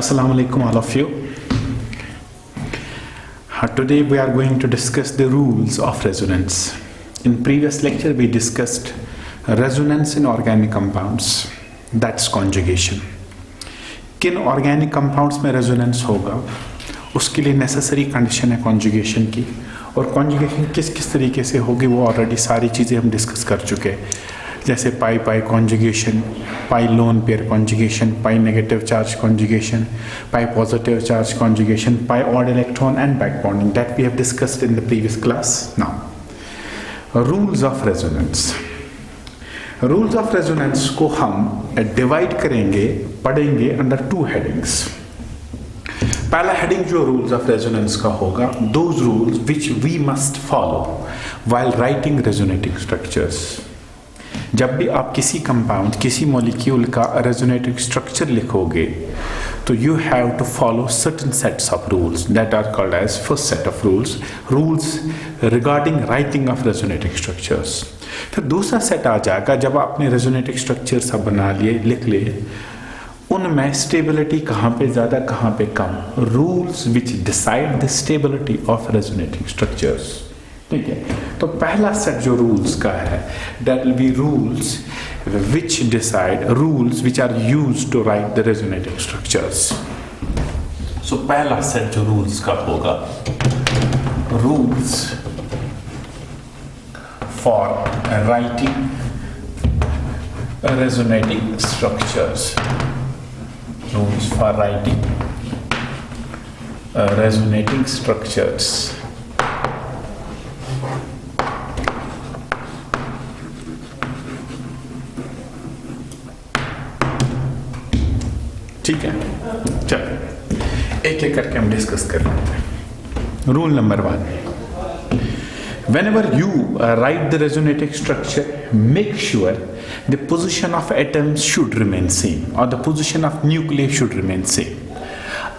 Assalamu alaikum all of you. Today we are going to discuss the rules of resonance. In previous lecture we discussed resonance in organic compounds, that's conjugation. किन organic compounds में resonance होगा उसके लिए necessary condition है conjugation की, और conjugation किस किस तरीके से होगी वो ऑलरेडी सारी चीज़ें हम डिस्कस कर चुके हैं, जैसे pi pi conjugation, pi lone pair conjugation, pi negative charge conjugation, pi positive charge conjugation, pi odd electron and back bonding, that we have discussed in the previous class. Now rules of resonance. Rules of resonance को हम divide करेंगे, पढ़ेंगे under two headings. पहला heading जो rules of resonance का होगा, those rules which we must follow while writing resonating structures. जब भी आप किसी कंपाउंड, किसी मॉलिक्यूल का रेजोनेटिंग स्ट्रक्चर लिखोगे तो you have to follow certain sets of rules that are called as first set of rules regarding writing of resonating structures. फिर दूसरा सेट आ जाएगा जब आपने रेजोनेटिंग स्ट्रक्चर सब बना लिए, लिख लिए, उनमें स्टेबिलिटी कहाँ पे ज़्यादा कहाँ पे कम, rules which decide the stability of resonating structures. ठीक है, तो पहला सेट जो रूल्स का है that will be rules which decide, rules which are used to write the resonating structures. So पहला सेट जो रूल्स का होगा, rules for writing resonating structures. Rules for writing resonating structures. ठीक है, चलो एक एक करके हम डिस्कस कर लेते हैं. Rule number 1, whenever you write the resonating structure, make sure the position of atoms should remain same or the position of nuclei should remain same.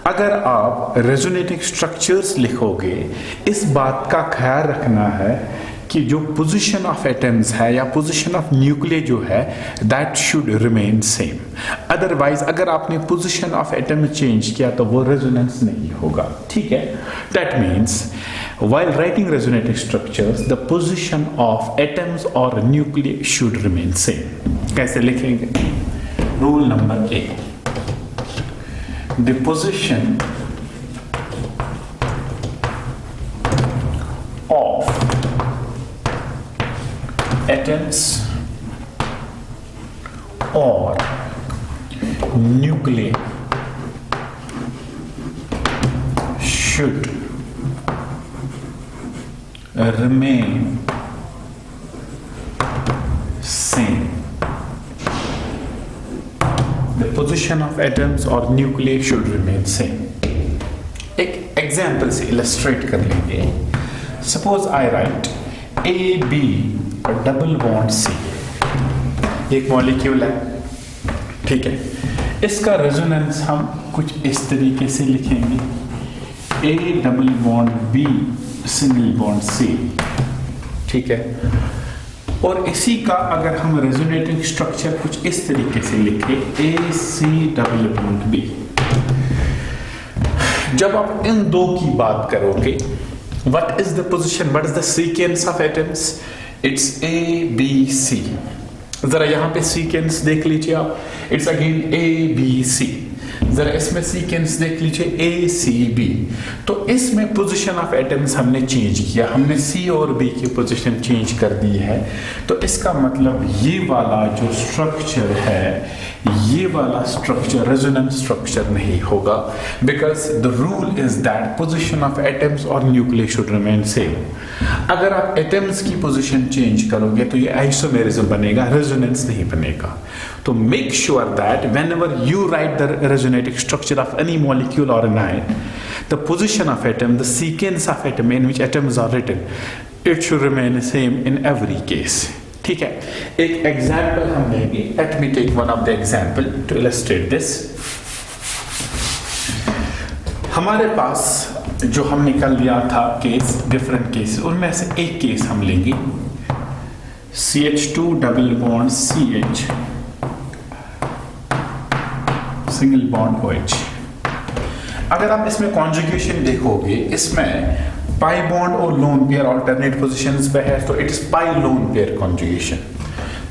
अगर आप रेजोनेटिंग स्ट्रक्चर्स लिखोगे, इस बात का ख्याल रखना है कि जो पोजीशन ऑफ एटम्स है या पोजीशन ऑफ न्यूक्लिय जो है that should remain same. Otherwise अगर आपने पोजीशन ऑफ एटम चेंज किया तो वो रेजोनेंस नहीं होगा. ठीक है, that means while writing resonating structures the position of atoms or nuclei should remain same. कैसे लिखेंगे? Rule number 8, the position of atoms or nuclei should remain same. The position of atoms or nuclei should remain same. एक example से illustrate कर लेंगे. Suppose I right AB double bond C. एक molecule है, ठीक है, इसका रेजोनेंस हम कुछ इस तरीके से लिखेंगे, A double bond B single bond C. ठीक है, और इसी का अगर हम रेजोनेटिंग स्ट्रक्चर कुछ इस तरीके से लिखें, AC डबल बॉन्ड B. जब आप इन दो की बात करोगे, what is the position, what is the sequence of atoms, it's ABC. जरा यहां पे सीक्वेंस देख लीजिए आप, इट्स अगेन ABC. जरा इसमें सीक्वेंस देख लीजिए ACB. तो इसमें पोजीशन ऑफ एटम्स हमने चेंज किया, हमने C और B की पोजीशन चेंज कर दी है. तो इसका मतलब ये वाला जो स्ट्रक्चर है, ये वाला स्ट्रक्चर रेजोनेंस स्ट्रक्चर नहीं होगा, because the rule is that position of atoms और न्यूक्लियस शुड रिमेन सेम. अगर आप एटम्स की पोजीशन चेंज करोगे तो ये आइसोमेरिज्म बनेगा, रेजोनेंस नहीं बनेगा. तो make sure that whenever you write the resonating structure of any molecule और an ion, the position of atom, the sequence of atom in which atoms are written, it should remain same in every case. ठीक है, एक example हम लेंगे. Let me take one of the example to illustrate this. हमारे पास जो हम निकल लिया था केस, डिफरेंट केस, उनमें से एक केस हम लेंगे, CH2 double bond CH single bond OH. अगर आप इसमें कॉन्जुगेशन देखोगे, इसमें पाई बॉन्ड और लोन पेयर ऑल्टरनेट पोजीशंस पे है, तो it is pi lone pair conjugation.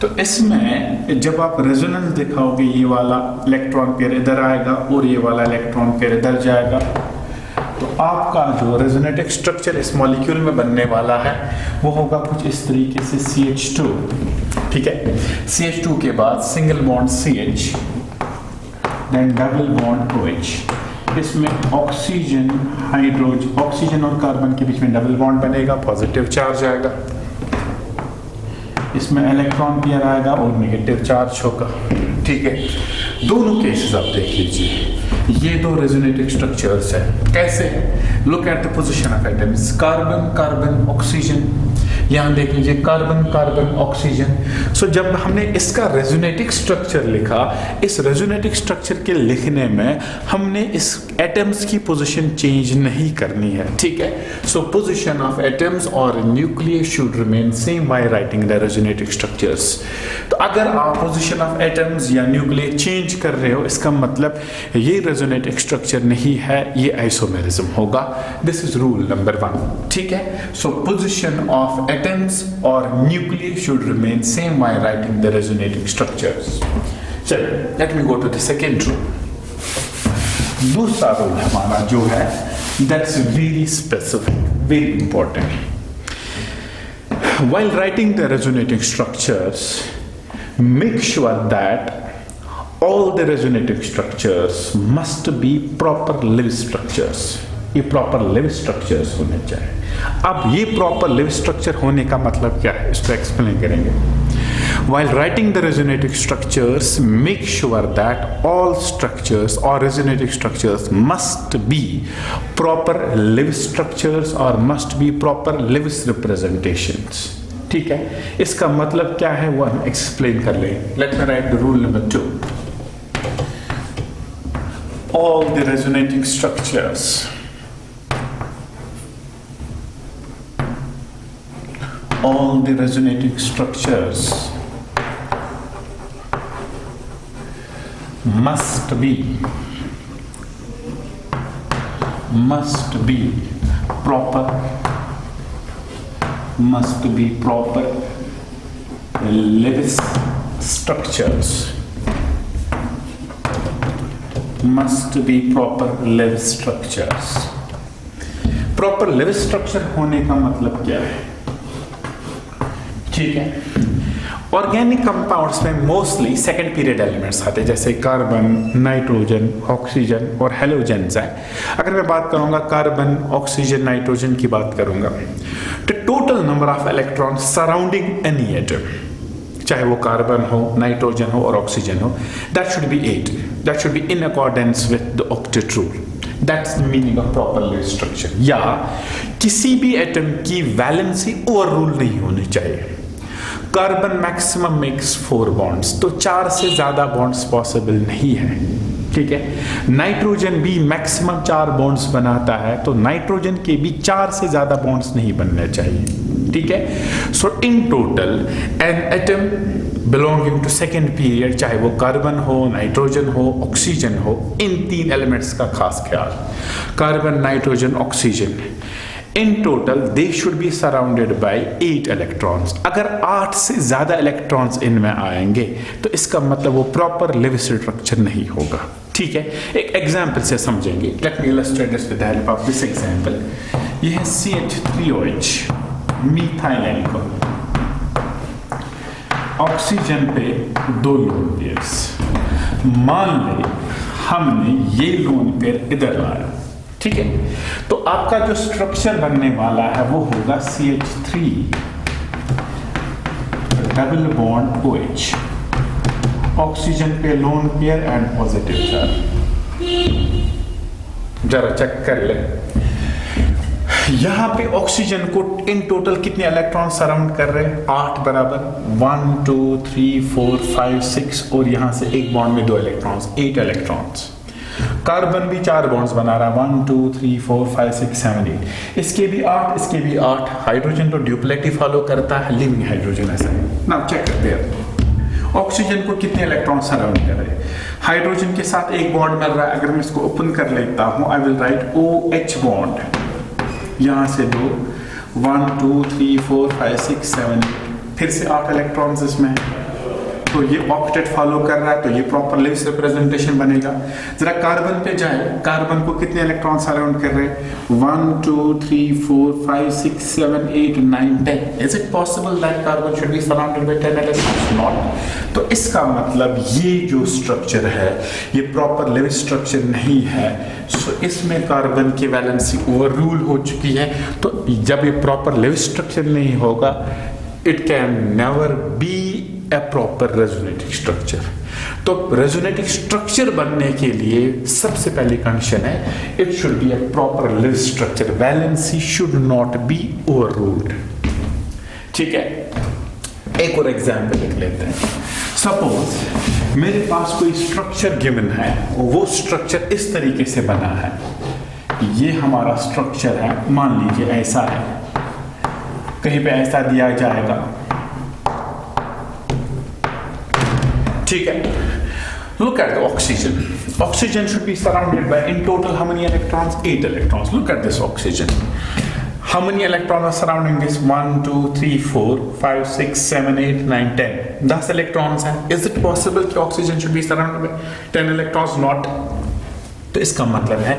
तो इसमें जब आप रेजोनेंस दिखाओगे, ये वाला इलेक्ट्रॉन पेयर इधर आएगा और ये वाला इलेक्ट्रॉन पेयर इधर जाएगा, तो आपका जो रेजोनेटिक स्ट्रक्चर इस मॉलिक्यूल में बनने वाला है वो होगा कुछ इस तरीके से CH2, ठीक है। CH2 के बाद single bond CH, then double bond OH। इसमें ऑक्सीजन हाइड्रोजन, ऑक्सीजन और कार्बन के बीच में डबल बॉन्ड बनेगा, पॉजिटिव चार्ज आएगा। इसमें इलेक्ट्रॉन पेयर आएगा और नेगेटिव चार्ज होगा, ठीक है। दोनों केसेस आप देख लीजिए, ये दो रेजोनेटिक स्ट्रक्चर्स है। कैसे? Look at the position of atoms, carbon carbon oxygen, यहां देख लीजिए कार्बन कार्बन ऑक्सीजन। सो जब हमने इसका रेजोनेटिक स्ट्रक्चर लिखा, इस रेजोनेटिक स्ट्रक्चर के लिखने में हमने इस एटम्स की पोजीशन चेंज नहीं करनी है, ठीक है। सो पोजीशन ऑफ एटम्स और nucleus should remain same by writing the resonating structures. तो अगर आप पोजीशन ऑफ एटम्स या न्यूक्लियस चेंज कर रहे हो, इसका मतलब ये रेजोनेटिक स्ट्रक्चर नहीं है, ये आइसोमेरिज्म होगा। दिस इज रूल नंबर 1, ठीक है। So position of atoms or nuclei should remain same while writing the resonating structures. चलिए, let me go to the second rule. दूसरा रूल हमारा जो है, that's very specific, very important. While writing the resonating structures, make sure that all the resonating structures must be proper Lewis structures. ये proper live structures होने चाहिए। अब ये proper live structure होने का मतलब क्या है, इसको एक्सप्लेन करेंगे। While writing the resonating structures, make sure that all structures or resonating structures must be proper Lewis structures or must be proper Lewis representations. ठीक है, इसका मतलब क्या है वो हम एक्सप्लेन कर लें। Let me write the rule number 2. All the resonating structures must be proper Lewis structures. Must be proper Lewis structures. Proper Lewis structure होने का मतलब क्या है, ठीक है। ऑर्गेनिक कंपाउंड्स में मोस्टली सेकेंड पीरियड एलिमेंट्स आते हैं, जैसे कार्बन, नाइट्रोजन, ऑक्सीजन और हेलोजेंस हैं। अगर मैं बात करूंगा कार्बन, ऑक्सीजन, नाइट्रोजन की बात करूंगा, तो total number of electron surrounding any atom, चाहे वो कार्बन हो, नाइट्रोजन हो और ऑक्सीजन हो, that should be 8. That should be in accordance with the octet rule. That's the meaning of proper Lewis structure. या किसी भी एटम की वैलेंसी ओवर रूल नहीं होनी चाहिए. कार्बन मैक्सिमम मेक्स 4 बॉन्ड्स, तो 4 से ज्यादा बॉन्ड्स पॉसिबल नहीं है, ठीक है। नाइट्रोजन भी मैक्सिमम 4 बॉन्ड्स बनाता है, तो नाइट्रोजन के भी 4 से ज्यादा बॉन्ड्स नहीं बनने चाहिए, ठीक है। So in total N atom belonging to second period, चाहे वो कार्बन हो, नाइट्रोजन हो, ऑक्सीजन हो, इन 3 एलिमेंट्स का खास ख्याल, carbon, nitrogen, oxygen, in total they should be surrounded by 8 electrons. अगर 8 से ज्यादा इलेक्ट्रॉन्स इनमें आएंगे तो इसका मतलब वो प्रॉपर Lewis स्ट्रक्चर नहीं होगा, ठीक है। एक एग्जांपल से समझेंगे. Let me illustrate this with the help of this example. ये है CH3OH, मीथाइल एल्कोहल. ऑक्सीजन पे 2 लोन पेयर्स. मान ले हमने ये लोन पेयर इधर लाया, ठीक है। तो आपका जो स्ट्रक्चर बनने वाला है वो होगा CH3 double bond OH, oxygen पे lone pair and positive charge. जरा चेक कर ले, यहां पे ऑक्सीजन को इन टोटल कितने इलेक्ट्रॉन सराउंड कर रहे हैं? 8 बराबर. 1 2 3 4 5 6 और यहां से एक बॉन्ड में 2 इलेक्ट्रॉन्स, 8 इलेक्ट्रॉन्स. कार्बन भी 4 बॉन्ड्स बना रहा है, 1 2 3 4 5 6 7 8. इसके भी 8, इसके भी 8. हाइड्रोजन तो ड्यूप्लेट ही फॉलो करता है, लिविंग हाइड्रोजन ऐसा है ना. चेक करते हैं ऑक्सीजन को कितने इलेक्ट्रॉन सराउंड कर रहे हैं. हाइड्रोजन के साथ एक बॉन्ड मिल रहा है, अगर मैं इसको ओपन कर लेता हूं, I will write OH bond, यहां से 2 1 2 3 4 5 6 7 फिर से 8 इलेक्ट्रॉन्स इसमें, तो ये ऑक्टेट फॉलो कर रहा है, तो ये प्रॉपर लेविस रिप्रेजेंटेशन बनेगा। जरा कार्बन पे जाए, कार्बन को कितने इलेक्ट्रॉन सराउंड कर रहे हैं? 1 2 3 4 5 6 7 8 9 10। Is it possible that carbon should be surrounded by 10 electrons? Not. तो इसका मतलब ये जो स्ट्रक्चर है ये प्रॉपर लेविस स्ट्रक्चर नहीं है। सो इसमें कार्बन की वैलेंसी ओवर रूल हो चुकी है। तो जब ये प्रॉपर लेविस स्ट्रक्चर नहीं होगा, it can never be a proper resonating structure। तो resonating structure बनने के लिए सबसे पहली कंडीशन है it should be a proper Lewis structure, valency should not be overruled। ठीक है, एक और एग्जाम्पल लिख लेते हैं। सपोज मेरे पास कोई स्ट्रक्चर गिवन है, वो स्ट्रक्चर इस तरीके से बना है, ये हमारा स्ट्रक्चर है, मान लीजिए ऐसा है, कहीं पे ऐसा दिया जाएगा, ठीक है। Look at the oxygen. Oxygen should be surrounded by, in total, how many electrons? 8 electrons. Look at this oxygen. How many electrons are surrounding this? 1 2 3 4 5 6 7 8 9 10. 10 electrons हैं। Is it possible कि oxygen should be surrounded by 10 electrons? Not. तो इसका मतलब है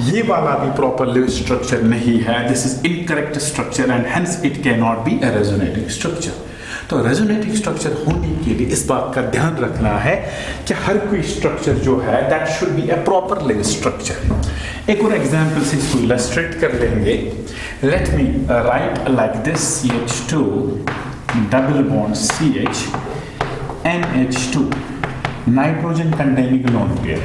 ये वाला भी proper Lewis structure नहीं है। This is incorrect structure and hence it can not be a resonating structure. तो रेजोनेटिंग स्ट्रक्चर होने के लिए इस बात का ध्यान रखना है कि हर कोई स्ट्रक्चर जो है that should be a proper Lewis structure. एक और एग्जांपल से इसको इलस्ट्रेट कर लेंगे। Let me write like this CH2 double bond CH NH2 nitrogen containing lone pair.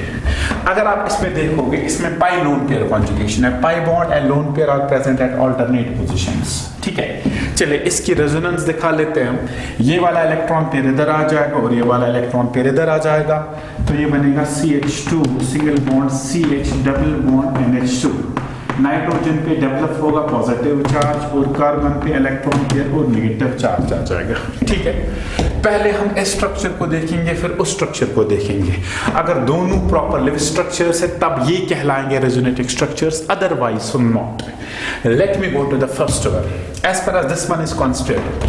अगर आप इसमें देखोगे, इसमें पाई लोन पेयर कॉन्जुगेशन है, pi bond and lone pair are present at alternate positions. ठीक है, चलिए इसकी रेजोनेंस दिखा लेते हैं हम। ये वाला इलेक्ट्रॉन पेयर इधर आ जाएगा और ये वाला इलेक्ट्रॉन पेयर इधर आ जाएगा, तो ये बनेगा CH2 single bond CH double bond NH2। Nitrogen पे डेवलप होगा पॉजिटिव चार्ज और कार्बन पे इलेक्ट्रॉन पेयर और नेगेटिव चार्ज आ जाएगा। ठीक है, पहले हम इस स्ट्रक्चर को देखेंगे फिर उस स्ट्रक्चर को देखेंगे। अगर दोनों प्रॉपर लिविंग स्ट्रक्चर्स है तब ये कहलाएंगे resonating structures, otherwise not. Let me go to the first one. As per as this one is constant,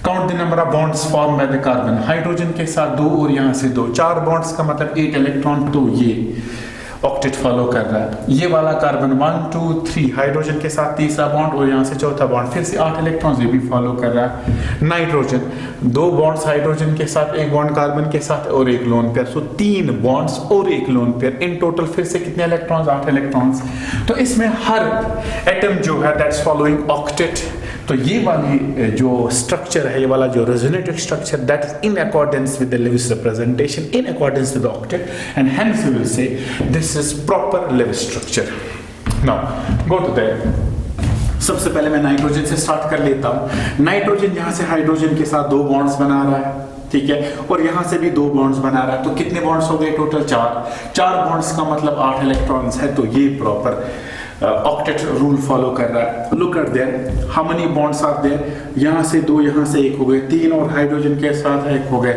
count the number of bonds form by the carbon. Hydrogen के साथ 2 और यहाँ से 2, 4 bonds का मतलब 8 इलेक्ट्रॉन, तो ये ऑक्टेट फॉलो कर रहा है। ये वाला कार्बन 1 2 3 हाइड्रोजन के साथ तीसरा बॉन्ड और यहाँ से चौथा बॉन्ड, फिर से 8 इलेक्ट्रॉन्स ये भी फॉलो कर रहा है। नाइट्रोजन 2 बॉन्ड्स हाइड्रोजन के साथ, 1 बॉन्ड कार्बन के साथ और 1 लोन पेयर, सो 3 बॉन्ड्स और 1 लोन पेयर, इन टोटल फिर से कितने इलेक्ट्रॉन्स? 8 इलेक्ट्रॉन्स। तो इसमें हर एटम जो है दैट्स फॉलोइंग ऑक्टेट। तो ये वाली जो स्ट्रक्चर है, ये वाला जो resonative structure, that is in accordance with the Lewis representation, in accordance with the octet, and hence we will say this is proper Lewis structure. Now go to that. सबसे पहले मैं नाइट्रोजन से start कर लेता हूं। Nitrogen यहां से hydrogen के साथ 2 बॉन्ड्स बना रहा है, ठीक है, और यहां से भी 2 बॉन्ड्स बना रहा है, तो कितने बॉन्ड्स हो गए? टोटल 4 बॉन्ड्स का मतलब 8 इलेक्ट्रॉन्स है, तो ये प्रॉपर ऑक्टेट रूल फॉलो कर रहा है। Look at there, how many bonds are there? यहां से 2, यहां से 1 हो गए 3, और हाइड्रोजन के साथ 1 हो गया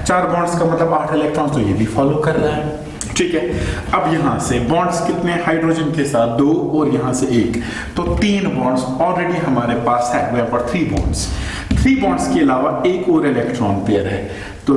4 बॉन्ड्स का मतलब 8 इलेक्ट्रॉन्स, तो ये भी फॉलो कर रहा है। ठीक है, अब यहां से बॉन्ड्स कितने? हाइड्रोजन के साथ 2 और यहां से 1, तो 3 बॉन्ड्स ऑलरेडी हमारे पास है। We have got 3 bonds. 3 bonds के अलावा एक और इलेक्ट्रॉन पेयर है, तो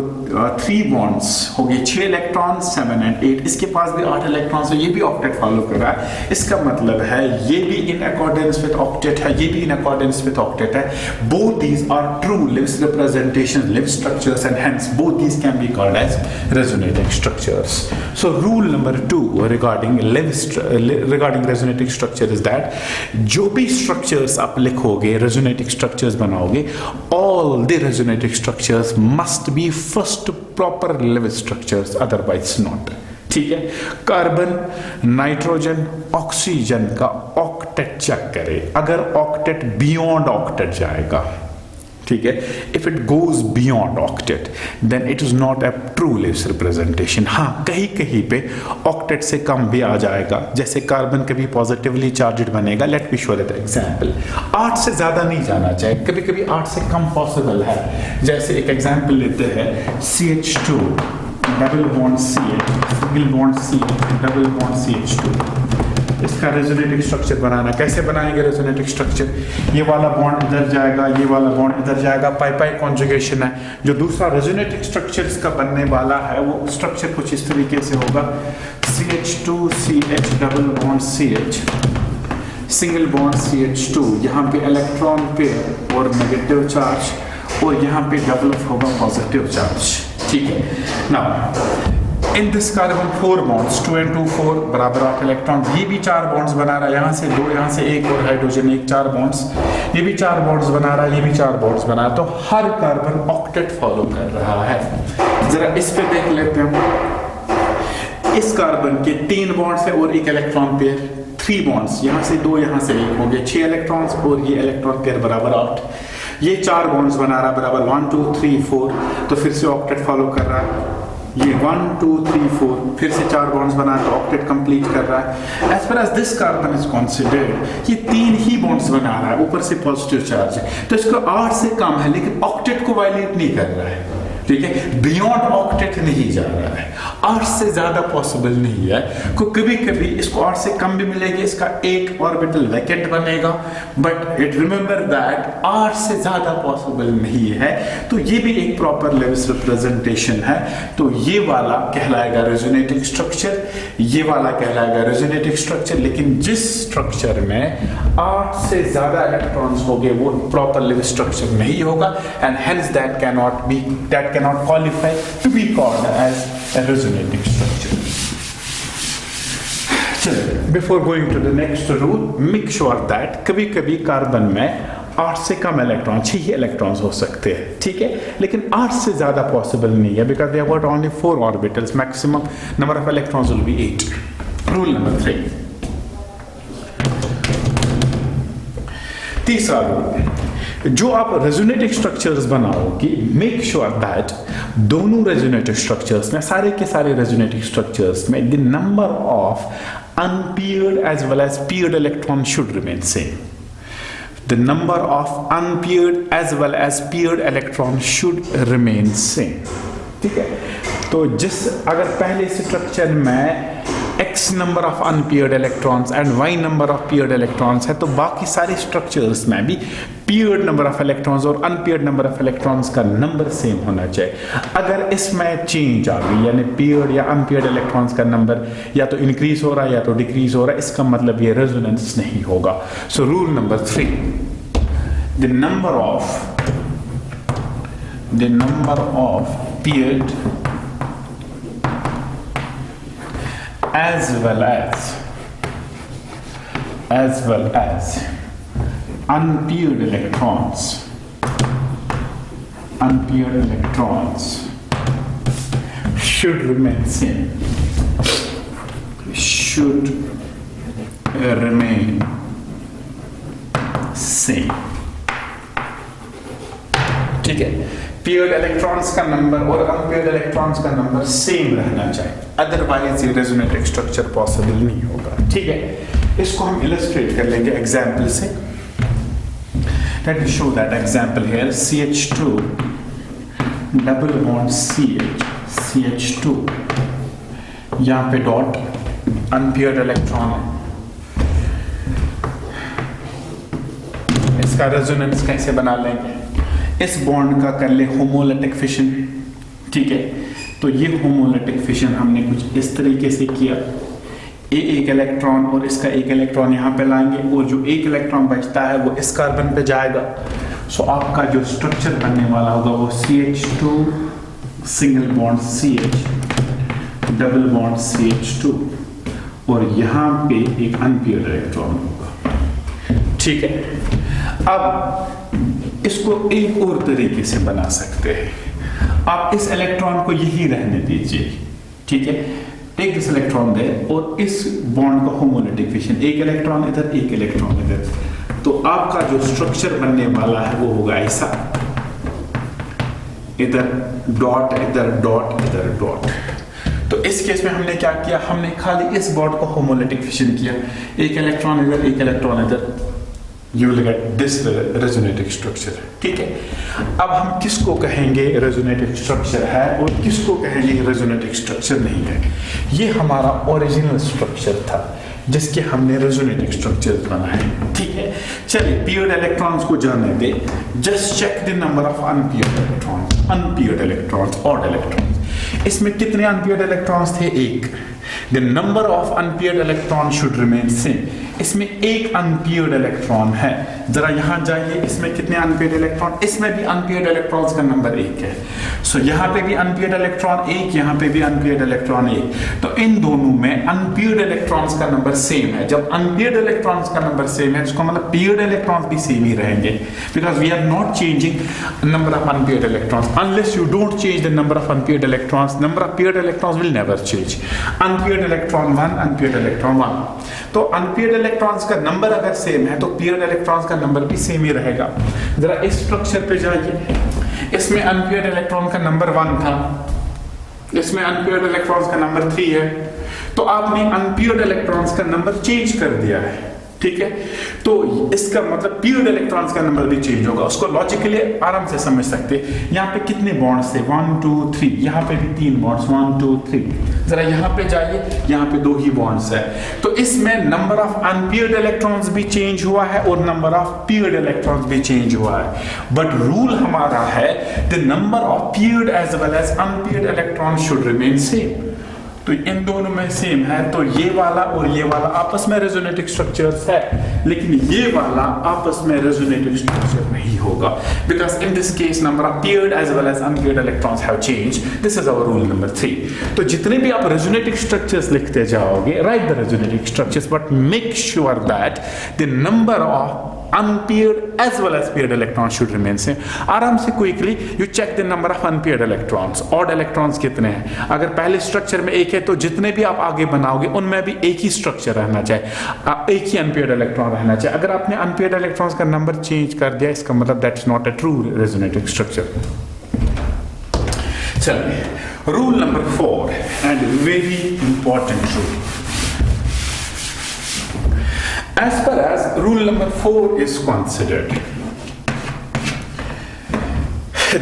3 बॉन्ड्स हो गए 6 इलेक्ट्रॉन, 7 और 8। इसके पास भी 8 इलेक्ट्रॉन्स है, ये भी ऑक्टेट फॉलो कर रहा है। इसका मतलब है ये भी इन अकॉर्डेंस विद ऑक्टेट है, ये भी इन अकॉर्डेंस विद ऑक्टेट है। Both these are true Lewis representation, Lewis structures, and hence both these can be called as resonating structures. So rule number 2 regarding resonating structure is that जो भी structures आप लिखोगे, resonating structures बनाओगे, all the resonating structures must be first proper Lewis structures, otherwise not। ठीक है, carbon, nitrogen, oxygen का octet check करें। अगर ऑक्टेट बियॉन्ड ऑक्टेट जाएगा, ठीक है, if it goes beyond octet then it is not a true Lewis representation. हाँ, कहीं कहीं पे ऑक्टेट से कम भी आ जाएगा, जैसे कार्बन कभी पॉजिटिवली चार्जड बनेगा। Let me show the example. 8 से ज्यादा नहीं जाना चाहिए, कभी कभी 8 से कम पॉसिबल है। जैसे एक एग्जांपल लेते हैं, CH2 double bond CH, single bond CH, double bond CH2। इसका रेजोनेटिव स्ट्रक्चर बनाना, कैसे बनाएंगे रेजोनेटिव स्ट्रक्चर? ये वाला बॉन्ड इधर जाएगा, ये वाला बॉन्ड इधर जाएगा, पाई पाई कॉन्जुगेशन है। जो दूसरा रेजोनेटिव स्ट्रक्चर इसका बनने वाला है वो स्ट्रक्चर कुछ इस तरीके से होगा, CH2 CH double bond CH, single bond CH2, यहाँ पे इलेक्ट्रॉन पेयर और नेगेटिव चार्ज, और यहाँ पे डेवलप होगा पॉजिटिव चार्ज। ठीक है ना। In this carbon 4 bonds 2 and 2 4 बराबर 8 इलेक्ट्रॉन, ये भी 4 बॉन्ड्स बना रहा है, यहाँ से 2, यहाँ से 1 और हाइड्रोजन 1, 4 बॉन्ड्स, ये भी 4 बॉन्ड्स बना रहा है, ये भी 4 बॉन्ड्स बना रहा है। तो हर कार्बन ऑक्टेट फॉलो कर रहा है। जरा इस पे देख लेते हैं। इस कार्बन के 3 बॉन्ड्स है और 1 इलेक्ट्रॉन पेयर, 3 बॉन्ड्स, यहाँ से 2, यहाँ से 1 हो गए 6 इलेक्ट्रॉन्स, और ये इलेक्ट्रॉन पेयर बराबर 8। ये 4 बॉन्ड्स बना रहा है बराबर 1 2 3 4, तो फिर से ऑक्टेट फॉलो कर रहा है। ये 1 2 3 4 फिर से 4 बॉन्ड्स बना तो ऑक्टेट कंप्लीट कर रहा है। As far as this carbon is considered, ये 3 ही बॉन्ड्स बना रहा है, ऊपर से पॉजिटिव चार्ज है, तो इसको 8 से कम है, लेकिन ऑक्टेट को वायलेट नहीं कर रहा है। ठीक है, बियॉन्ड ऑक्टेट नहीं जा रहा है, 8 से ज्यादा पॉसिबल नहीं है। को कभी कभी इसको 8 से कम भी मिलेगी, इसका एक ऑर्बिटल वैकेंट बनेगा, बट इट रिमेंबर दैट 8 से ज्यादा पॉसिबल नहीं है। तो ये भी एक प्रॉपर लेविस रिप्रेजेंटेशन है। तो ये वाला कहलाएगा रेजोनेटिव स्ट्रक्चर, ये वाला कहलाएगा रेजोनेटिव स्ट्रक्चर, लेकिन जिस स्ट्रक्चर में 8 से ज्यादा इलेक्ट्रॉन्स होंगे वो प्रॉपर लेविस स्ट्रक्चर नहीं होगा, and hence that cannot qualify to be called as a resonating structure. चलिए, before going to the next rule, make sure that कभी-कभी कार्बन में 8 से कम इलेक्ट्रॉन, 6 ही इलेक्ट्रॉन्स हो सकते हैं, ठीक है, लेकिन 8 से ज्यादा पॉसिबल नहीं है, because they have got only 4 orbitals, maximum number of electrons will be 8. Rule number 3. तीसरा रूल, जो आप रेजोनेटिव स्ट्रक्चर्स बनाओगे, मेक श्योर दैट दोनों रेजोनेटिव स्ट्रक्चर्स में, सारे के सारे रेजोनेटिव स्ट्रक्चर्स में, the number of unpaired as well as paired electron should remain same. The number of unpaired as well as paired electron should remain same. ठीक है, तो जिस अगर पहले स्ट्रक्चर में x number of unpaired electrons and y number of paired electrons है, तो बाकी सारे स्ट्रक्चर्स में भी पेयर्ड नंबर ऑफ इलेक्ट्रॉन्स और अनपेयर्ड नंबर ऑफ इलेक्ट्रॉन्स का नंबर सेम होना चाहिए। अगर इसमें चेंज आ गई, यानी पेयर्ड या अनपेयर्ड इलेक्ट्रॉन्स का नंबर या तो इंक्रीज हो रहा है या तो डिक्रीज हो रहा है, इसका मतलब ये रेजोनेंस नहीं होगा। सो rule number 3, the number of paired as well as unpaired electrons should remain same, ठीक है। पेयर्ड इलेक्ट्रॉन्स का नंबर और अनपेयर्ड इलेक्ट्रॉन्स का नंबर सेम रहना चाहिए, अदरवाइज ये रेजोनेटिव स्ट्रक्चर पॉसिबल नहीं होगा। ठीक है, इसको हम इलस्ट्रेट कर लेंगे एग्जांपल से। Let me show that example here, CH2 double bond CH2, यहाँ पे डॉट अनपेयर्ड इलेक्ट्रॉन है। इसका रेजोनेंस कैसे बना लेंगे? इस बॉन्ड का कर ले होमोलिटिक फिशन। ठीक है, तो ये होमोलिटिक फिशन हमने कुछ इस तरीके से किया, एक इलेक्ट्रॉन और इसका एक इलेक्ट्रॉन यहाँ पे लाएंगे, और जो एक इलेक्ट्रॉन बचता है वो इस कार्बन पे जाएगा। सो आपका जो स्ट्रक्चर बनने वाला होगा वो CH2 single bond CH double bond CH2, और यहाँ पे एक अनपेयर्ड इलेक्ट्रॉन होगा। ठीक है, अब इसको एक और तरीके से बना सकते हैं। आप इस इलेक्ट्रॉन को यही रहने दीजिए, ठीक है, एक इस इलेक्ट्रॉन दे और इस बॉन्ड का होमोलिटिक फिशन, एक इलेक्ट्रॉन इधर एक इलेक्ट्रॉन इधर, तो आपका जो स्ट्रक्चर बनने वाला है वो होगा ऐसा, इधर डॉट इधर डॉट इधर डॉट। तो इस केस में हमने क्या किया, हमने खाली इस बॉन्ड को होमोलिटिक फिशन किया, एक इलेक्ट्रॉन इधर एक इलेक्ट्रॉन इधर, you will get this resonating structure. ठीक है, अब हम किसको कहेंगे रेजोनेटिंग स्ट्रक्चर है और किसको कहेंगे रेजोनेटिंग स्ट्रक्चर नहीं है. ये हमारा ओरिजिनल स्ट्रक्चर था जिसके हमने रेजोनेटिंग स्ट्रक्चर बनाए. ठीक है, चलिए पेयर्ड इलेक्ट्रॉन्स को जानने दे. Just check the number of unpaired electrons, odd electrons. इसमें कितने अनपेयर्ड इलेक्ट्रॉन्स थे? एक. The number of unpaired electron should remain same. इसमें एक अनपेयर्ड इलेक्ट्रॉन है. जरा यहां जाइए, इसमें कितने अनपेयर्ड इलेक्ट्रॉन? इसमें भी अनपेयर्ड इलेक्ट्रॉन्स का नंबर एक है. सो यहां पे भी अनपेयर्ड इलेक्ट्रॉन एक, यहां पे भी अनपेयर्ड इलेक्ट्रॉन एक. तो इन दोनों में अनपेयर्ड इलेक्ट्रॉन्स का नंबर सेम है. जब अनपेयर्ड इलेक्ट्रॉन्स का नंबर सेम है, इसका मतलब पेयर्ड इलेक्ट्रॉन्स भी सेम ही रहेंगे, because we are not changing number of unpaired electrons. Unless you don't change the number of unpaired electrons, number of paired electrons will never change. Unpaired electron 1, unpaired electron 1. तो unpaired electrons का number अगर same है तो paired electrons का number भी same ही रहेगा. जरा इस स्ट्रक्चर पे जाइए. इसमें अनपेयर्ड इलेक्ट्रॉन का नंबर 1 था, इसमें अनपेयर्ड इलेक्ट्रॉन्स का नंबर 3 है. तो आपने अनपेयर्ड इलेक्ट्रॉन्स का नंबर चेंज कर दिया है. ठीक है, तो इसका मतलब पेयर्ड इलेक्ट्रॉन्स का नंबर भी चेंज होगा. उसको लॉजिकली आराम से समझ सकते. यहाँ पे कितने बॉन्ड्स थे? 1 2 3. यहाँ पे भी 3 बॉन्ड्स, 1 2 3. जरा यहाँ पे जाइए, यहाँ पे 2 ही बॉन्ड्स है. तो इसमें नंबर ऑफ अनपेयर्ड इलेक्ट्रॉन्स भी चेंज हुआ है और नंबर ऑफ पेयर्ड इलेक्ट्रॉन्स भी चेंज हुआ है. बट रूल हमारा है the number of paired as well as unpaired electron should remain same. तो इन दोनों में सेम है, तो ये वाला और ये वाला आपस में रेजोनेटिंग स्ट्रक्चर्स है, लेकिन ये वाला आपस में रेजोनेटिंग स्ट्रक्चर नहीं होगा, because in this case number of paired as well as unpaired electrons have change. This is our rule number 3. तो जितने भी आप रेजोनेटिंग स्ट्रक्चर्स लिखते जाओगे, right the resonating structures, but make sure that the number of unpaired as well as paired electrons should remain same. आराम से quickly you check the number of unpaired electrons. odd electrons कितने हैं? अगर पहले structure में एक है तो जितने भी आप आगे बनाओगे उनमें भी एक ही स्ट्रक्चर रहना चाहिए, एक ही अनपेयर्ड इलेक्ट्रॉन रहना चाहिए. अगर आपने अनपेयर्ड इलेक्ट्रॉन्स का नंबर चेंज कर दिया, इसका मतलब that's not a true resonating structure. चलिए, rule number 4 and very important rule. As far as rule number 4 is considered,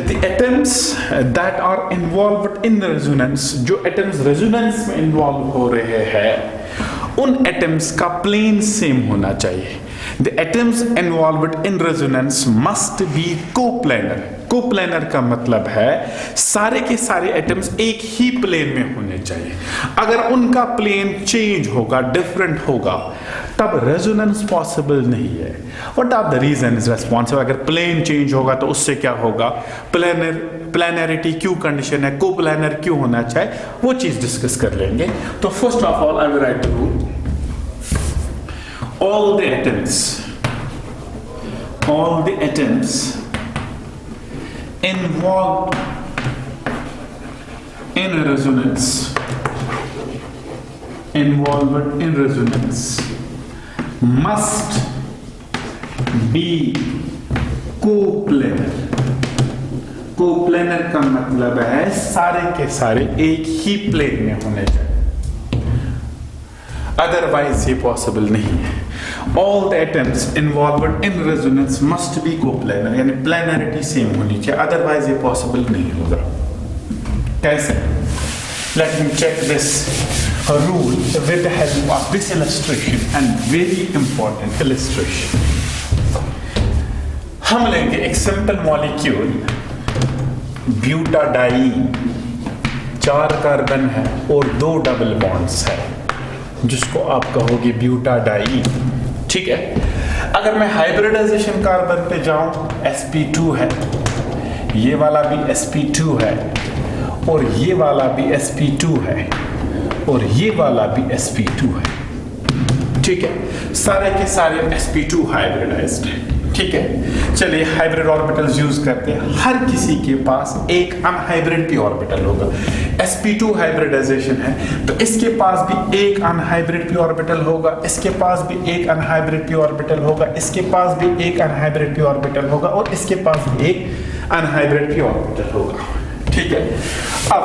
the atoms that are involved in resonance, जो atoms resonance में involve हो रहे हैं, उन atoms का plane same होना चाहिए. The atoms involved in resonance must be coplanar. Coplanar का मतलब है सारे के सारे एटम्स एक ही प्लेन में होने चाहिए. अगर उनका प्लेन चेंज होगा, डिफरेंट होगा, तब रेजोनेंस पॉसिबल नहीं है. What are the reasons responsible? अगर प्लेन चेंज होगा तो उससे क्या होगा? प्लेनरिटी क्यों कंडीशन है, कोप्लेनर क्यों होना चाहिए, वो चीज डिस्कस कर लेंगे. तो first of all I will write the rule. all the atoms involved in resonance must be coplanar. Coplanar का मतलब है सारे के सारे एक ही प्लेन में होने चाहिए, अदरवाइज ये पॉसिबल नहीं है. All the atoms involved in resonance must be coplanar, यानी प्लेनरिटी सेम होनी चाहिए, अदरवाइज ये पॉसिबल नहीं होगा. कैसे? Let me check this rule with the help of this illustration and very important illustration. हम लेंगे एक सिंपल मॉलिक्यूल ब्यूटाडाइन, 4 कार्बन है और 2 डबल बॉन्ड्स है, जिसको आप कहोगे ब्यूटाडाइन. ठीक है. अगर मैं हाइब्रिडाइजेशन कार्बन पे जाऊं, sp2 है, ये वाला भी sp2 है, और ये वाला भी sp2 है, और ये वाला भी sp2 है. ठीक है. सारे के सारे sp2 हाइब्रिडाइज्ड है. ठीक है. चलिए हाइब्रिड ऑर्बिटल्स यूज करते हैं. हर किसी के पास एक अनहाइब्रिड पी ऑर्बिटल होगा. sp2 हाइब्रिडाइजेशन है तो इसके पास भी एक अनहाइब्रिड पी ऑर्बिटल होगा, इसके पास भी एक अनहाइब्रिड पी ऑर्बिटल होगा, इसके पास भी एक अनहाइब्रिड पी ऑर्बिटल होगा, और इसके पास भी एक अनहाइब्रिड पी ऑर्बिटल होगा. ठीक है. अब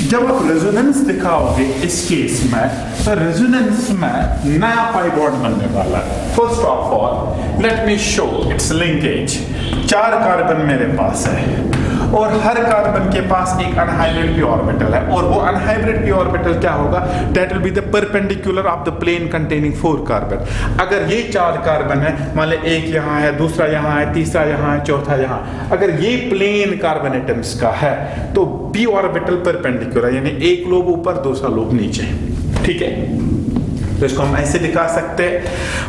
जब आप रेजोनेंस दिखाओगे इस केस में, तो रेजोनेंस में नया पाई बॉन्ड बनने वाला है। First of all let me show it's linkage. 4 carbon मेरे पास है और हर कार्बन के पास एक अनहाइब्रिड पी ऑर्बिटल है, और वो अनहाइब्रिड पी ऑर्बिटल क्या होगा, that will be the perpendicular of the plane containing 4 carbon. अगर ये 4 कार्बन है, मान लो एक यहाँ है, दूसरा यहाँ है, तीसरा यहाँ है, चौथा यहाँ, अगर ये प्लेन कार्बन एटम्स का है तो पी ऑर्बिटल परपेंडिकुलर, यानी एक लोब ऊपर दूसरा लोब नीचे, ठीक है। तो इसको हम ऐसे दिखा सकते हैं,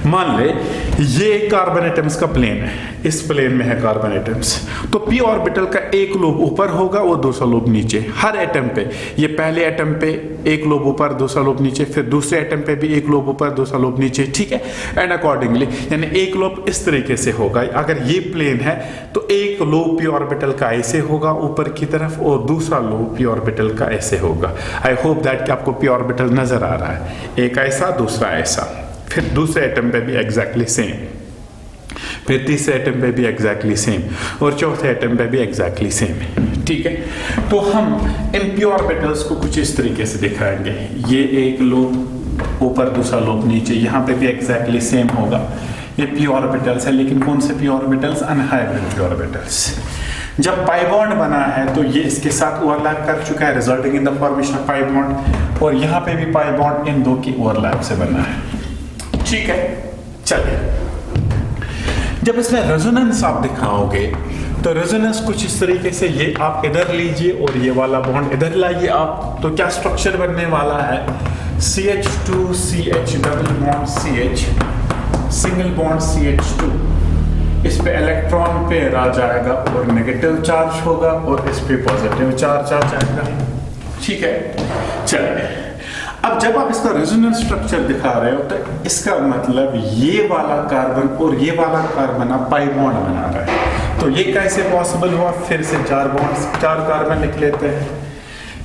मान ले ये कार्बन एटम्स का प्लेन है, इस प्लेन में है कार्बन एटम्स, तो पी ऑर्बिटल का एक लोब ऊपर होगा और दूसरा लोब नीचे, हर एटम पे। ये पहले एटम पे एक लोब ऊपर दूसरा लोब नीचे, फिर दूसरे एटम पे भी एक लोब ऊपर दूसरा लोब नीचे, ठीक है। एंड अकॉर्डिंगली यानी एक लोब इस तरीके से होगा। अगर ये प्लेन है तो एक लोब पी ऑर्बिटल का ऐसे होगा ऊपर की तरफ, और दूसरा लोब पी ऑर्बिटल का ऐसे होगा। आई होप दैट कि आपको पी ऑर्बिटल नजर आ रहा है, एक ऐसा दूसरा ऐसा, फिर दूसरे एटम पे भी एग्जैक्टली सेम, फिर तीसरे एटम पे भी एग्जैक्टली सेम, और चौथे एटम पे भी एग्जैक्टली सेम, ठीक है। तो हम इन पी ऑर्बिटल्स को कुछ इस तरीके से दिखाएंगे, ये एक लोब ऊपर दूसरा लोब नीचे, यहाँ पे भी एग्जैक्टली सेम होगा। ये पी ऑर्बिटल्स है, लेकिन कौन से P orbitals, unhybrid P orbitals. जब पाई बॉन्ड बना है तो ये इसके साथ ओवरलैप कर चुका है, resulting in the formation of pi bond, और यहाँ पे भी पाई बॉन्ड इन दो की ओवरलैप से बना है, ठीक है। चलिए, जब इसमें रेजोनेंस आप दिखाओगे तो रेजोनेंस कुछ इस तरीके से, ये आप इधर लीजिए और ये वाला बॉन्ड इधर लाइए आप, तो क्या स्ट्रक्चर बनने वाला है, CH2CH double bond CH, single bond CH2, इस पे इलेक्ट्रॉन पेयर आ जाएगा और नेगेटिव चार्ज होगा, और इस पे पॉजिटिव चार्ज आ जाएगा, ठीक है। चलिए, अब जब आप इसका रेजोनेंस स्ट्रक्चर दिखा रहे हो तो इसका मतलब ये वाला कार्बन और ये वाला कार्बन आप पाई बॉन्ड बना रहे हैं, तो ये कैसे पॉसिबल हुआ, फिर से 4 बॉन्ड 4 कार्बन लिख लेते हैं,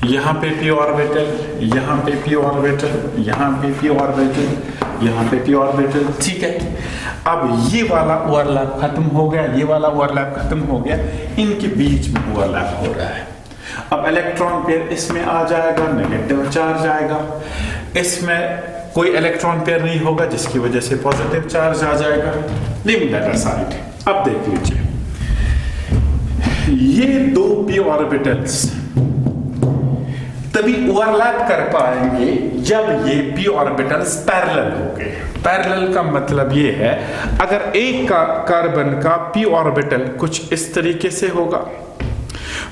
यहाँ पे पी ऑर्बिटल, यहाँ पे पी ऑर्बिटल, यहाँ पे पी ऑर्बिटल, यहाँ पे पी ऑर्बिटल, ठीक है। अब ये वाला ओवरलैप खत्म हो गया, ये वाला ओवरलैप खत्म हो गया, इनके बीच में ओवरलैप हो रहा है। अब इलेक्ट्रॉन पेयर इसमें आ जाएगा, नेगेटिव चार्ज आएगा, इसमें कोई इलेक्ट्रॉन पेयर नहीं होगा, जिसकी वजह से पॉजिटिव चार्ज आ जाएगा। लीविंग दैट असाइड, अब देख लीजिए, ये 2 पी ऑर्बिटल्स तभी ओवरलैप कर पाएंगे जब ये पी ऑर्बिटल्स पैरेलल होंगे। पैरेलल का मतलब ये है, अगर एक कार्बन का पी ऑर्बिटल कुछ इस तरीके से होगा,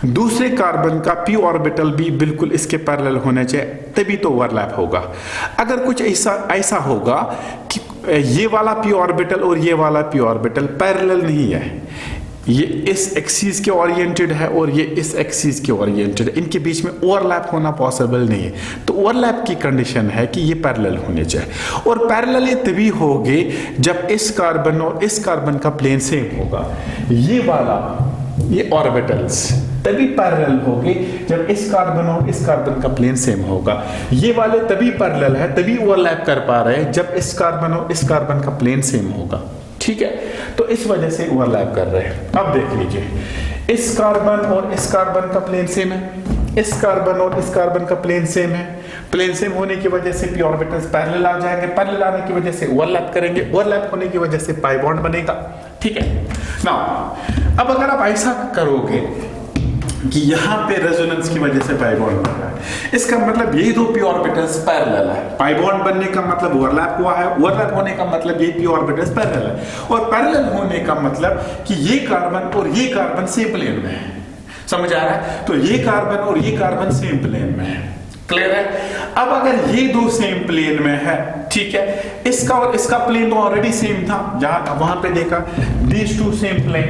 दूसरे कार्बन का पी ऑर्बिटल भी बिल्कुल इसके पैरेलल होने चाहिए, तभी तो ओवरलैप होगा। अगर कुछ ऐसा होगा कि ये वाला पी ऑर्बिटल और ये वाला पी ऑर्बिटल पैरेलल नहीं है, ये इस एक्सिस के ओरिएंटेड है और ये इस एक्सिस के ओरिएंटेड है, इनके बीच में ओवरलैप होना पॉसिबल नहीं है, तो ओवरलैप की कंडीशन है कि ये पैरेलल होने चाहिए। और पैरेलल ये तभी होंगे जब इस कार्बन और इस कार्बन का प्लेन सेम होगा। ये वाला, ये ऑर्बिटल्स तभी पैरेलल होंगे जब इस कार्बन और इस कार्बन का प्लेन सेम होगा। ये वाले तभी पैरेलल है, तभी ओवरलैप कर पा रहे हैं जब इस कार्बन और इस कार्बन का प्लेन सेम होगा, ठीक है। तो इस वजह से ओवरलैप कर रहे हैं। अब देख लीजिए, इस कार्बन और इस कार्बन का प्लेन सेम है, इस कार्बन और इस कार्बन का प्लेन सेम है। प्लेन सेम होने की वजह से पी ऑर्बिटल्स पैरेलल आ जाएंगे, पैरेलल आने की वजह से ओवरलैप करेंगे, ओवरलैप होने की वजह से पाई बॉन्ड बनेगा, ठीक है ना। अब अगर आप ऐसा करोगे कि यहाँ पे रेजोनेंस की वजह से पाई बॉन्ड बन रहा है, इसका मतलब यही 2 पी ऑर्बिटल्स पैरेलल है। पाई बॉन्ड बनने का मतलब ओवरलैप हुआ है, ओवरलैप होने का मतलब ये पी ऑर्बिटल्स पैरेलल है, और पैरेलल होने का मतलब कि ये कार्बन और ये कार्बन सेम प्लेन में है। समझ आ रहा है? तो ये कार्बन और ये कार्बन सेम प्लेन में है। क्लियर है? अब अगर ये 2 सेम प्लेन में है, ठीक है, इसका और इसका प्लेन तो ऑलरेडी सेम था, जहां वहां पे देखा these 2 सेम प्लेन।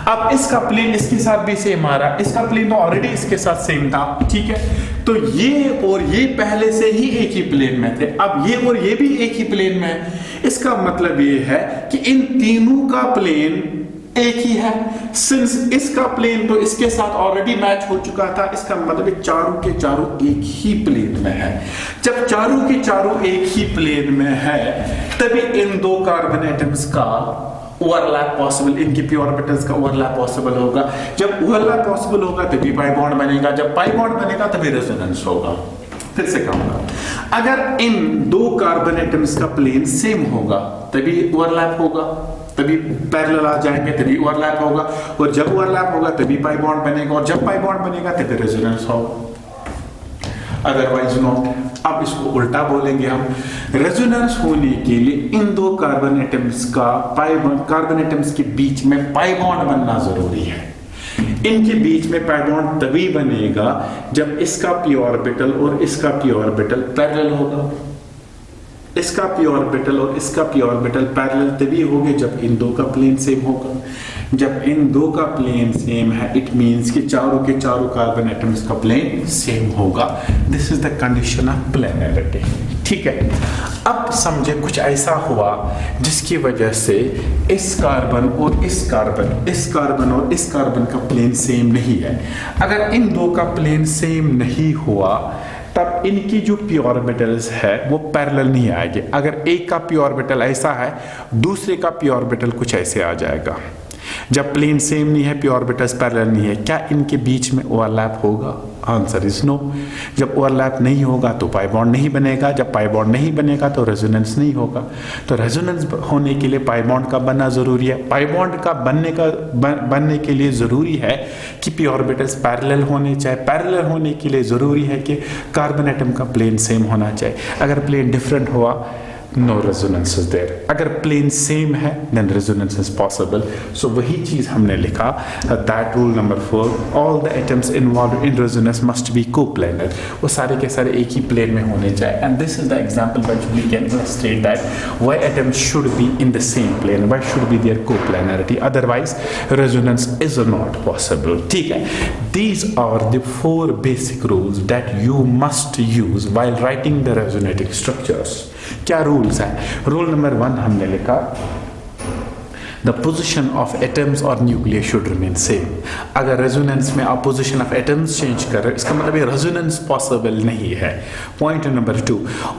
अब इसका प्लेन इसके साथ भी सेम आ रहा है, इसका प्लेन तो ऑलरेडी इसके साथ सेम था, ठीक है। तो ये और ये पहले से ही एक ही प्लेन में थे, अब ये और ये भी एक ही प्लेन में है। इसका मतलब ये है कि इन तीनों का प्लेन एक ही है। सिंस इसका प्लेन तो इसके साथ ऑलरेडी मैच हो चुका था, इसका मतलब चारों के चारों एक ही प्लेन में है। जब चारों के चारों एक ही प्लेन में है, तभी इन 2 कार्बन एटम्स का ओवरलैप पॉसिबल, इनकी पी ऑर्बिटल्स का ओवरलैप पॉसिबल होगा। जब ओवरलैप पॉसिबल होगा तभी पाई बॉन्ड बनेगा, जब पाई बॉन्ड बनेगा तभी रेजोनेंस होगा। फिर से कहूंगा, अगर इन दो कार्बन एटम्स का प्लेन सेम होगा तभी ओवरलैप होगा, तभी पैरेलल आ जाएंगे, तभी ओवरलैप होगा, और जब ओवरलैप होगा तभी पाई बॉन्ड बनेगा, और जब पाई बॉन्ड बनेगा तभी रेजोनेंस होगा, अदरवाइज नॉट। अब इसको उल्टा बोलेंगे हम, रेजोनेंस होने के लिए इन दो कार्बन एटम्स का कार्बन एटम्स के बीच में पाई बॉन्ड बनना जरूरी है। इनके बीच में पाई बॉन्ड तभी बनेगा जब इसका पी ऑर्बिटल और इसका पी ऑर्बिटल पैरेलल होगा। इसका पी ऑर्बिटल और इसका पी ऑर्बिटल पैरेलल तभी होंगे जब इन दो का प्लेन सेम होगा। जब इन दो का प्लेन सेम है, इट मींस कि चारों के चारों कार्बन एटम्स का प्लेन सेम होगा। This is the condition of planarity. ठीक है, अब समझे कुछ ऐसा हुआ जिसकी वजह से इस कार्बन और इस कार्बन, इस कार्बन और इस कार्बन का प्लेन सेम नहीं है। अगर इन दो का प्लेन सेम नहीं हुआ तब इनकी जो पी ऑर्बिटल्स है वो पैरेलल नहीं आएंगे। अगर एक का पी ऑर्बिटल ऐसा है, दूसरे का पी ऑर्बिटल कुछ ऐसे आ जाएगा। जब प्लेन सेम नहीं है, पी ऑर्बिटल्स पैरेलल नहीं है, क्या इनके बीच में ओवरलैप होगा? Answer is no. जब ओवरलैप नहीं होगा तो पाई बॉन्ड नहीं बनेगा, जब पाई बॉन्ड नहीं बनेगा तो रेजोनेंस नहीं होगा। तो रेजोनेंस होने के लिए पाई बॉन्ड का बनना जरूरी है। पाई बॉन्ड का बनने के लिए जरूरी है कि पी ऑर्बिटल्स पैरेलल होने चाहिए। पैरेलल होने के लिए जरूरी है कि कार्बन एटम का प्लेन सेम होना चाहिए। अगर प्लेन डिफरेंट हुआ, no resonance is there. अगर प्लेन सेम है then resonance is possible. So वही चीज हमने लिखा, that rule number 4, all the atoms involved in resonance must be coplanar. वो सारे के सारे एक ही प्लेन में होने चाहिए। And this is the example which we can illustrate that why atoms should be in the same plane, why should be their coplanarity, otherwise resonance is not possible. ठीक है, these are the 4 basic rules that you must use while writing the resonating structures. क्या rules है? Rule number 1 हमने लिखा, the position of atoms और nucleus should remain same. अगर resonance में आप पोजिशन ऑफ एटम्स चेंज कर रहे हो, इसका मतलब ये रेजोनेंस पॉसिबल नहीं है। Point number 2,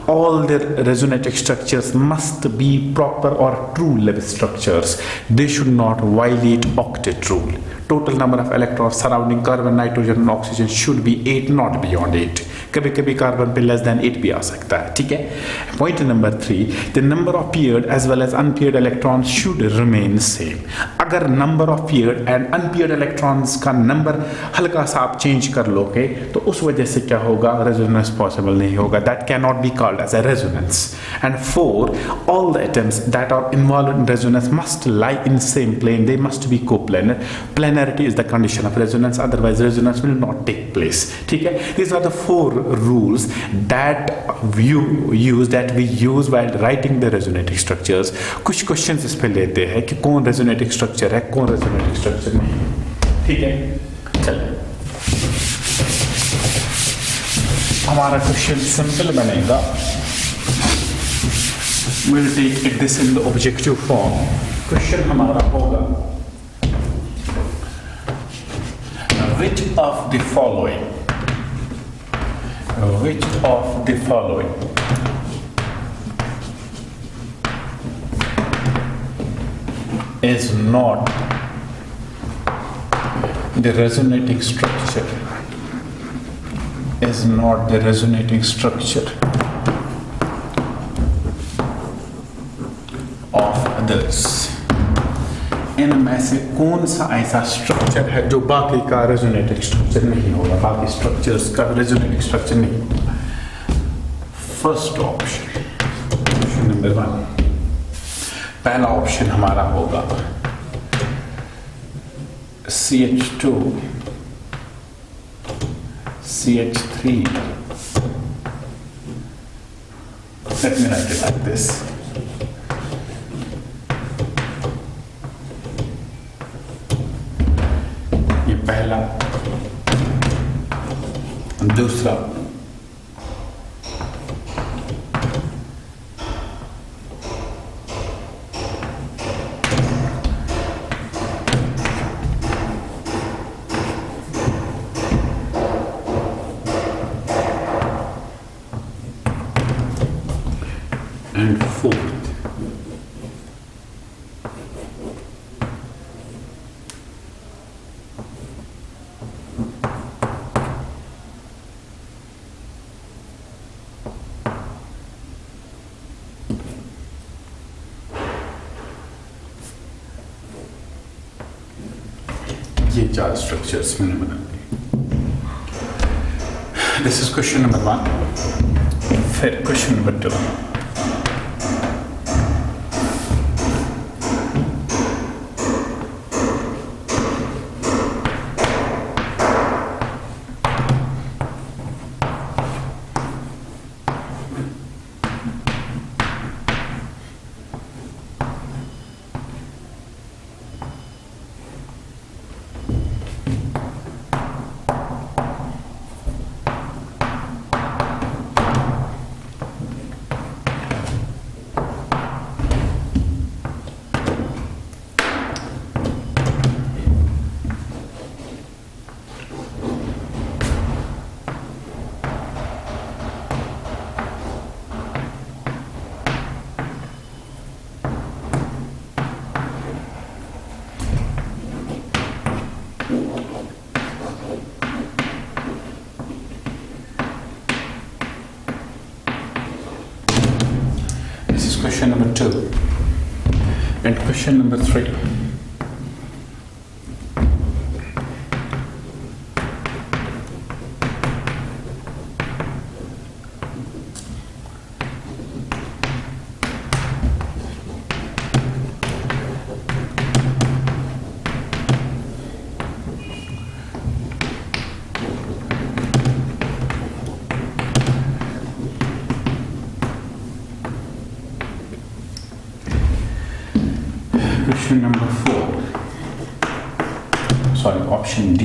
all the resonating structures must be proper और true level structures, they should not violate octet rule. Total number of electron surrounding carbon, nitrogen और oxygen should be 8, not beyond 8। कभी कभी carbon पे less than 8 भी आ सकता है। ठीक है। Point number 3, the number of paired as well as unpaired electrons should remain same. अगर number of paired and unpaired electrons का नंबर हल्का सा आप चेंज कर लोगे तो उस वजह से क्या होगा? रेजोनेंस पॉसिबल नहीं होगा। That can not be called as a resonance. And 4, all the atoms that are involved in resonance must lie in same plane, they must be coplanar. Planarity is the condition of resonance, otherwise resonance will not take place. ठीक है, these are the 4 rules that we use while writing the resonating structures. कुछ questions इस पे लेते हैं कि कौन resonating structure है, कौन resonating structure नहीं। ठीक है, चलिए हमारा question simple बनेगा। We'll take this in the objective form. Question हमारा होगा, which of the following is not the resonating structure, of others? इनमें से कौन सा ऐसा स्ट्रक्चर है जो बाकी का रेजोनेटिंग स्ट्रक्चर नहीं होगा, बाकी स्ट्रक्चर्स का रेजोनेटिंग स्ट्रक्चर नहीं होगा? फर्स्ट ऑप्शन नंबर 1, पहला ऑप्शन हमारा होगा CH2 CH3। let me write it like this, पहला। दूसरा एंड फोर्थ चार स्ट्रक्चर्स मैंने बना दिए। This is question number 1। फिर question number 2। Question number 2 and question number 3. Question number 4. Sorry, option D.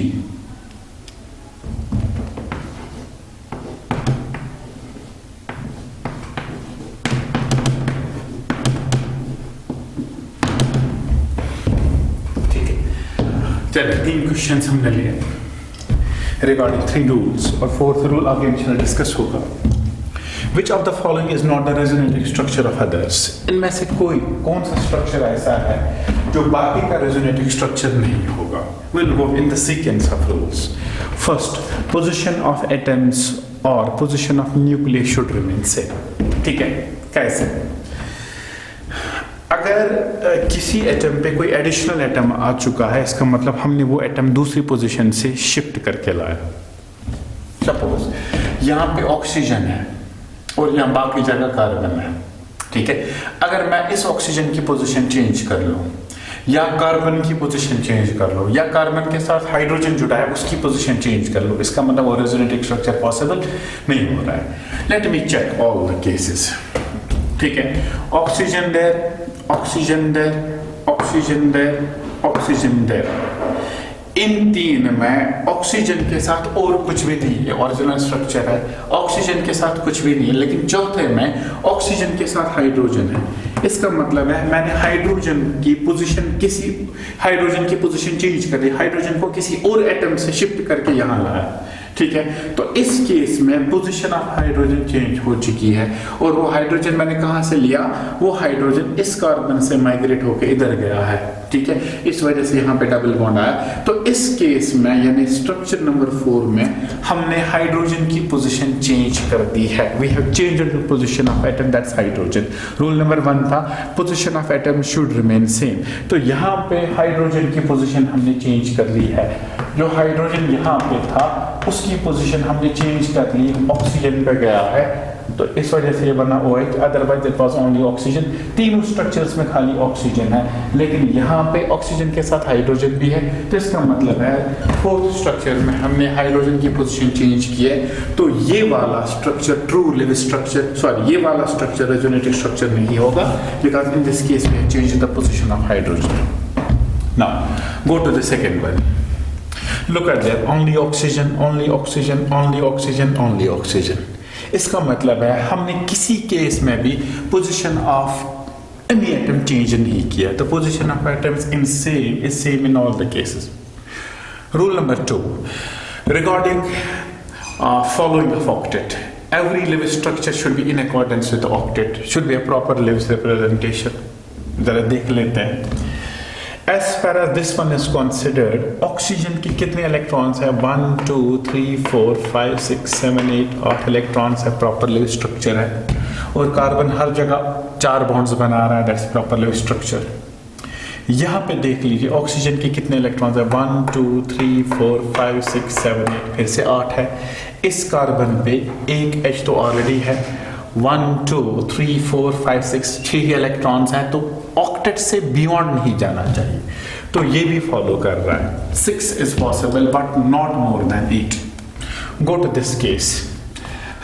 ठीक है, चलिए 3 क्वेश्चंस हमने लिए रिगार्डिंग 3 रूल्स और 4th रूल आगे इंशाल्लाह डिस्कस होगा। Which of the following is not the resonating structure of others? इनमें से कौन सा स्ट्रक्चर ऐसा है जो बाकी का resonating structure नहीं होगा? We'll go in the sequence of rules. First, position of atoms or position of nuclei should remain same. ठीक है, कैसे? अगर किसी एटम पे कोई एडिशनल एटम आ चुका है, इसका मतलब हमने वो एटम दूसरी पोजीशन से शिफ्ट करके लाया। सपोज यहाँ पे ऑक्सीजन है और यहाँ बाकी जगह कार्बन है, ठीक है। अगर मैं इस ऑक्सीजन की पोजीशन चेंज कर लूँ या कार्बन की पोजीशन चेंज कर लूँ या कार्बन के साथ हाइड्रोजन जुड़ा है उसकी पोजीशन चेंज कर लूँ, इसका मतलब वो रेजोनेटिंग स्ट्रक्चर पॉसिबल नहीं हो रहा है। Let me check all the cases, ठीक है। Oxygen there, oxygen there, oxygen there, oxygen there, इन 3 में ऑक्सीजन के साथ और कुछ भी नहीं है, ओरिजिनल स्ट्रक्चर है, ऑक्सीजन के साथ कुछ भी नहीं है। लेकिन चौथे में ऑक्सीजन के साथ हाइड्रोजन है, इसका मतलब है मैंने हाइड्रोजन की पोजीशन चेंज कर दी, हाइड्रोजन को किसी और एटम से शिफ्ट करके यहाँ लाया, ठीक है। तो इस केस में पोजीशन ऑफ हाइड्रोजन चेंज हो चुकी है और वो हाइड्रोजन मैंने कहाँ से लिया, वो हाइड्रोजन इस कार्बन से माइग्रेट होकर इधर गया है, ठीक है। इस वजह से यहाँ पे डबल बॉन्ड आया। तो इस केस में यानी स्ट्रक्चर नंबर 4 में हमने हाइड्रोजन की पोजीशन चेंज कर दी है। We have changed the position of atom, that's hydrogen. Rule number 1 था position of atom should remain same, तो यहाँ पे हाइड्रोजन की पोजीशन हमने चेंज कर ली है। जो हाइड्रोजन यहाँ पे था उसकी पोजीशन हमने चेंज कर ली, ऑक्सीजन पे गया है, तो इस वजह से ये बना OH, otherwise it was only oxygen. तीनों स्ट्रक्चर्स में खाली ऑक्सीजन है, लेकिन यहाँ पे ऑक्सीजन के साथ हाइड्रोजन भी है, तो इसका मतलब है 4th स्ट्रक्चर में हमने हाइड्रोजन की पोजीशन चेंज की है। तो ये वाला structure true living structure, sorry ये वाला स्ट्रक्चर रेजोनेटिंग स्ट्रक्चर नहीं होगा, because in this case we have changed the position of hydrogen. Now go to the second one. Look at that, only oxygen, only oxygen, only oxygen, only oxygen. इसका मतलब है हमने किसी case में भी position of any atom change नहीं किया, तो position of atoms in same is same in all the cases. Rule number 2 regarding following of octet, every Lewis structure should be in accordance with the octet, should be a proper Lewis representation। जरा देख लेते हैं। As far as this one is considered, oxygen की कितने electrons है? 1 2 3 4 5 6 7 8 electrons है, proper living structure है। और कार्बन हर जगह 4 बॉन्ड्स बना रहा है, दैट्स प्रॉपर लिविंग स्ट्रक्चर। यहाँ पे देख लीजिए ऑक्सीजन के कितने इलेक्ट्रॉन्स है, 1 2 3 4 5 6 7 8, फिर से 8 है। इस कार्बन पे एक H तो ऑलरेडी है, 1 2 3 4 5 6 6 इलेक्ट्रॉन्स हैं, तो ऑक्टेट से बियॉन्ड नहीं जाना चाहिए, तो ये भी फॉलो कर रहा है। 6 is possible but not more than 8। Go to this case,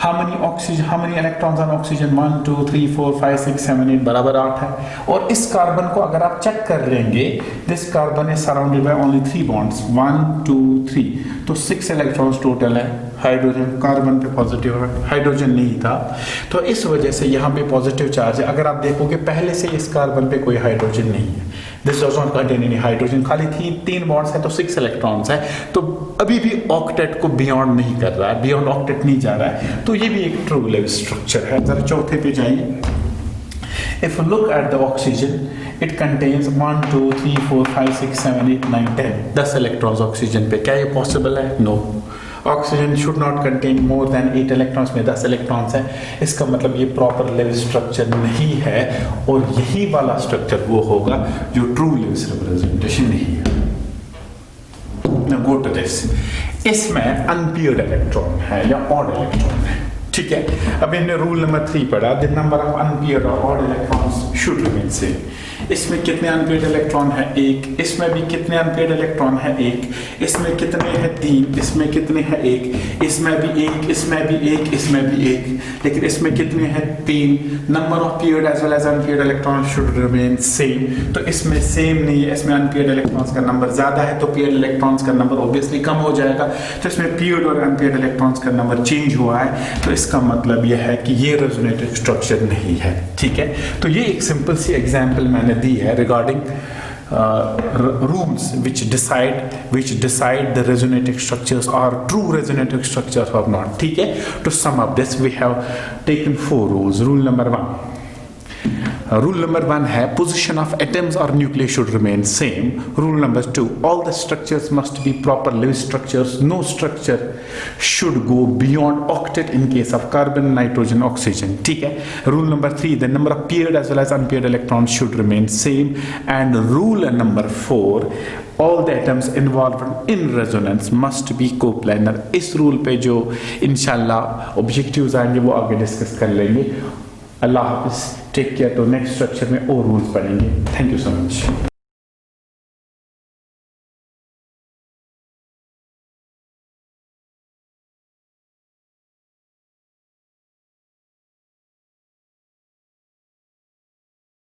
how many electrons on oxygen, 1 2 3 4 5 6 7 8 बराबर 8 है। और इस कार्बन को अगर आप चेक कर लेंगे, this carbon is surrounded by only 3 bonds, 1 2 3, तो 6 इलेक्ट्रॉन्स टोटल है। हाइड्रोजन कार्बन पे पॉजिटिव है, हाइड्रोजन नहीं था, तो इस वजह से यहाँ पे पॉजिटिव चार्ज है। अगर आप देखोगे पहले से इस कार्बन पे कोई हाइड्रोजन नहीं है, this does not contain any hydrogen, खाली 3 बॉन्ड्स है, तो 6 इलेक्ट्रॉन्स है, तो अभी भी ऑक्टेट को बियॉन्ड नहीं कर रहा है, बियॉन्ड ऑक्टेट नहीं जा रहा है, तो ये भी एक ट्रू लेवल स्ट्रक्चर है। जरा चौथे पे जाइए। If you look at the oxygen, it contains 1 2 3 4 5 6 7 8 9 10, 10 electrons oxygen पे। क्या ये पॉसिबल है? No, oxygen should not contain more than 8 electrons, में 10 इलेक्ट्रॉन्स है, इसका मतलब ये प्रॉपर लेवल स्ट्रक्चर नहीं है, और यही वाला स्ट्रक्चर वो होगा जो ट्रू लेवल रिप्रेजेंटेशन नहीं है। गो टू दिस, इसमें अनपेयर्ड इलेक्ट्रॉन है या ऑड इलेक्ट्रॉन है, ठीक है। अब हमने रूल नंबर 3 पढ़ा, द नंबर ऑफ अनपेयर्ड और odd electrons should remain same. इसमें कितने अनपेयर्ड इलेक्ट्रॉन है? 1। इसमें भी कितने अनपेयर्ड इलेक्ट्रॉन है? 1। इसमें कितने हैं? 3। इसमें कितने हैं? 1। इसमें भी 1, इसमें भी 1, इसमें भी 1, लेकिन इसमें कितने हैं? 3। Number of paired as well as unpaired electron should remain same, तो इसमें सेम नहीं है, इसमें अनपेयर्ड इलेक्ट्रॉन्स का नंबर ज्यादा है, तो पेयर्ड इलेक्ट्रॉन्स का नंबर ऑब्वियसली कम हो जाएगा, तो इसमें पेयर्ड और अनपेयर्ड इलेक्ट्रॉन्स का नंबर चेंज हुआ है, तो इसका मतलब यह है कि ये रेजोनेटिव स्ट्रक्चर नहीं है, ठीक है। तो ये एक सिंपल सी एग्जांपल मैंने दी है regarding rules which decide the resonating structures are true resonating structures or not, ठीक है। To sum up this, we have taken 4 rules. Rule number 1 है position of atoms or nuclei should remain same. Rule number 2, all the structures must be proper Lewis structures. No structure should go beyond octet in case of carbon, nitrogen, oxygen, ठीक है। Rule number 3, the number of paired as well as unpaired electrons should remain same. And rule number 4, all the atoms involved in resonance must be coplanar. इस rule पे जो इंशाल्लाह objectives आएंगे वो आगे discuss कर लेंगे। अल्लाह हाफिज़, टेक केयर। तो नेक्स्ट स्ट्रक्चर में और रूल्स पढ़ेंगे। Thank you so much.